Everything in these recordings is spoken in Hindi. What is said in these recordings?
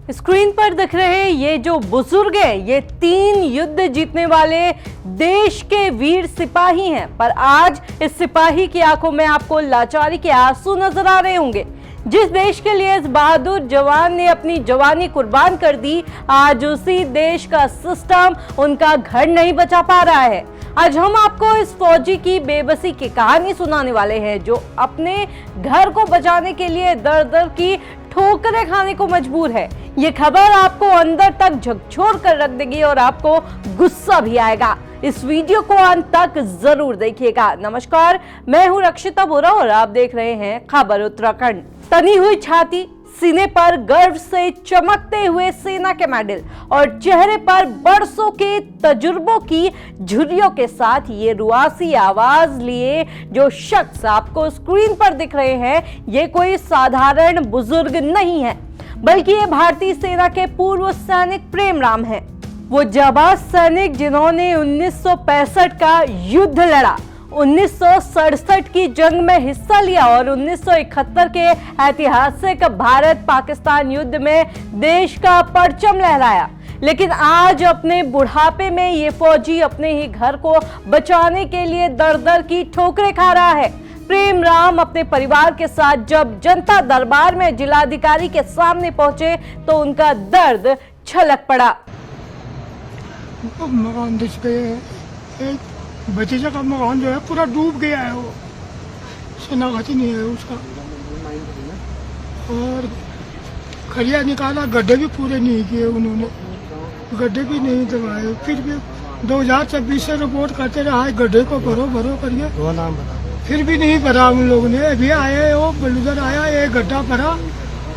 स्क्रीन पर दिख रहे ये जो बुजुर्ग हैं, ये 3 युद्ध जीतने वाले देश के वीर सिपाही हैं, पर आज इस सिपाही की आंखों में आपको लाचारी के आंसू नजर आ रहे होंगे। जिस देश के लिए इस बहादुर जवान ने अपनी जवानी कुर्बान कर दी, आज उसी देश का सिस्टम उनका घर नहीं बचा पा रहा है। आज हम आपको इस फौजी की बेबसी की कहानी सुनाने वाले हैं, जो अपने घर को बचाने के लिए दर दर की ठोकरें खाने को मजबूर है। ये खबर आपको अंदर तक झकझोर कर रख देगी और आपको गुस्सा भी आएगा। इस वीडियो को अंत तक जरूर देखिएगा। नमस्कार, मैं हूं रक्षिता बोरा और आप देख रहे हैं खबर उत्तराखंड। तनी हुई छाती, सीने पर गर्व से चमकते हुए सेना के मेडल और चेहरे पर बरसों के तजुर्बों की झुर्रियों के साथ ये रुआसी आवाज लिए जो शख्स आपको स्क्रीन पर दिख रहे हैं, ये कोई साधारण बुजुर्ग नहीं है, बल्कि ये भारतीय सेना के पूर्व सैनिक प्रेमराम हैं। वो जाबाज सैनिक जिन्होंने 1965 का युद्ध लड़ा, 1967 की जंग में हिस्सा लिया और 1971 के ऐतिहासिक भारत पाकिस्तान युद्ध में देश का परचम लहराया। लेकिन आज अपने बुढ़ापे में ये फौजी अपने ही घर को बचाने के लिए दर दर की ठोकरें खा रहा है। प्रेमराम अपने परिवार के साथ जब जनता दरबार में जिलाधिकारी के सामने पहुंचे तो उनका दर्द छलक पड़ा। मकान दिख गए, एक भतीजा का मकान जो है पूरा डूब गया है, वो शनाख्ती नहीं है उसका, और खड़िया निकाला, गड्ढे भी पूरे नहीं किए उन्होंने, गड्ढे भी नहीं दबाए। फिर भी 2026 से रिपोर्ट करते रहा है गड्ढे को भरो भरो करिए, फिर भी नहीं भरा उन लोगों ने। अभी आए वो बुलडोजर आया, एक गड्ढा भरा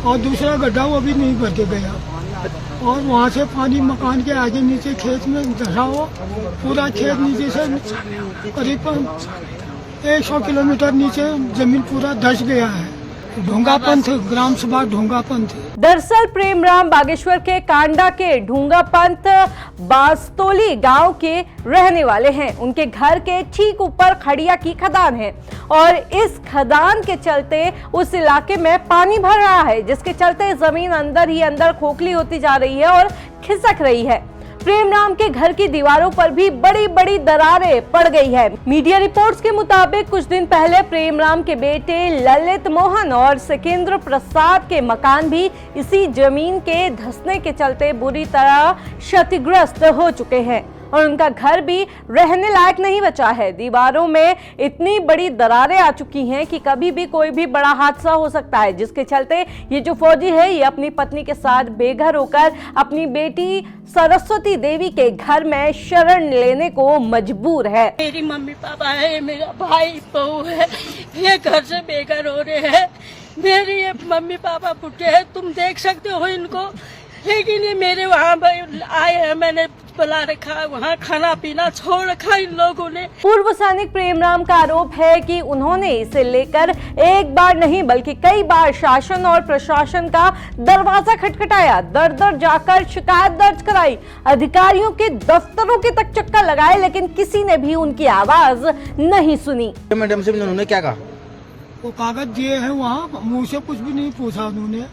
और दूसरा गड्ढा वो भी नहीं भर के गया, और वहाँ से पानी मकान के आगे नीचे खेत में धरा हो, पूरा खेत नीचे से करीब 100 किलोमीटर नीचे जमीन पूरा धस गया है। ढूंगापंथ, ग्राम सभा ढूंगापंथ। दरअसल प्रेमराम बागेश्वर के कांडा के ढूंगापंथ बास्तोली गांव के रहने वाले हैं। उनके घर के ठीक ऊपर खड़िया की खदान है और इस खदान के चलते उस इलाके में पानी भर रहा है, जिसके चलते जमीन अंदर ही अंदर खोखली होती जा रही है और खिसक रही है। प्रेमराम के घर की दीवारों पर भी बड़ी बड़ी दरारें पड़ गई है। मीडिया रिपोर्ट्स के मुताबिक कुछ दिन पहले प्रेमराम के बेटे ललित मोहन और सिकेंद्र प्रसाद के मकान भी इसी जमीन के धंसने के चलते बुरी तरह क्षतिग्रस्त हो चुके हैं और उनका घर भी रहने लायक नहीं बचा है। दीवारों में इतनी बड़ी दरारें आ चुकी हैं कि कभी भी कोई भी बड़ा हादसा हो सकता है, जिसके चलते ये जो फौजी है ये अपनी पत्नी के साथ बेघर होकर अपनी बेटी सरस्वती देवी के घर में शरण लेने को मजबूर है। मेरी मम्मी पापा है, मेरा भाई बहू है, ये घर से बेघर हो रहे हैं। मेरे ये मम्मी पापा बुढ़े हैं, तुम देख सकते हो इनको, लेकिन ये मेरे वहाँ आए हैं, मैंने बुला रखा, वहाँ खाना पीना छोड़ रखा इन लोगों ने। पूर्व सैनिक प्रेमराम का आरोप है कि उन्होंने इसे लेकर एक बार नहीं बल्कि कई बार शासन और प्रशासन का दरवाजा खटखटाया, दर दर जाकर शिकायत दर्ज कराई, अधिकारियों के दफ्तरों के तक चक्कर लगाए, लेकिन किसी ने भी उनकी आवाज नहीं सुनी। मैडम से उन्होंने क्या कहा? वो कागज दिए हैं, वहाँ मुँह से कुछ भी नहीं पूछा उन्होंने,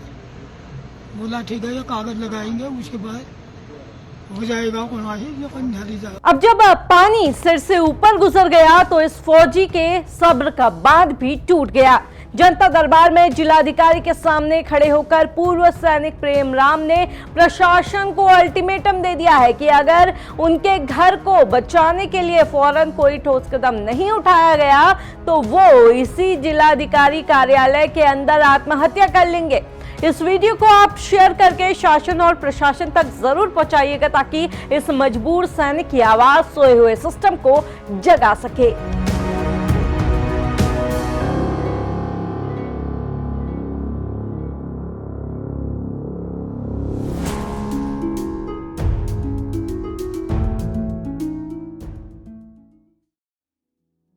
बोला ठीक है ये कागज लगाएंगे, उसके बाद हो जाएगा। अब जब पानी सिर से ऊपर गुजर गया तो इस फौजी के सब्र का बांध भी टूट गया। जनता दरबार में जिलाधिकारी के सामने खड़े होकर पूर्व सैनिक प्रेमराम ने प्रशासन को अल्टीमेटम दे दिया है कि अगर उनके घर को बचाने के लिए फौरन कोई ठोस कदम नहीं उठाया गया तो वो इसी जिलाधिकारी कार्यालय के अंदर आत्महत्या कर लेंगे। इस वीडियो को आप शेयर करके शासन और प्रशासन तक जरूर पहुंचाइएगा ताकि इस मजबूर सैनिक की आवाज सोए हुए सिस्टम को जगा सके।